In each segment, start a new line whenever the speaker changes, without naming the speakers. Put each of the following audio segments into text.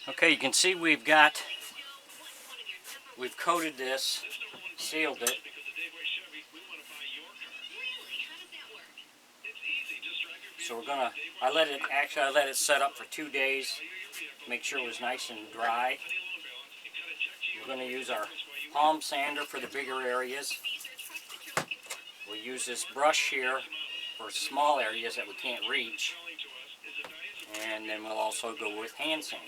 Okay, you can see we've coated this, sealed it. So I let it set up for 2 days, make sure it was nice and dry. We're going to use our palm sander for the bigger areas. We'll use this brush here for small areas that we can't reach. And then we'll also go with hand sand.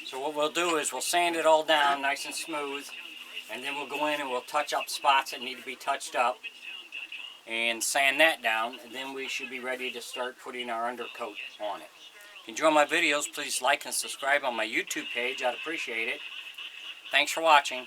So what we'll do is we'll sand it all down nice and smooth, and then we'll go in and we'll touch up spots that need to be touched up and sand that down, and then we should be ready to start putting our undercoat on it. If you enjoy my videos, please like and subscribe on my YouTube page. I'd appreciate it. Thanks for watching.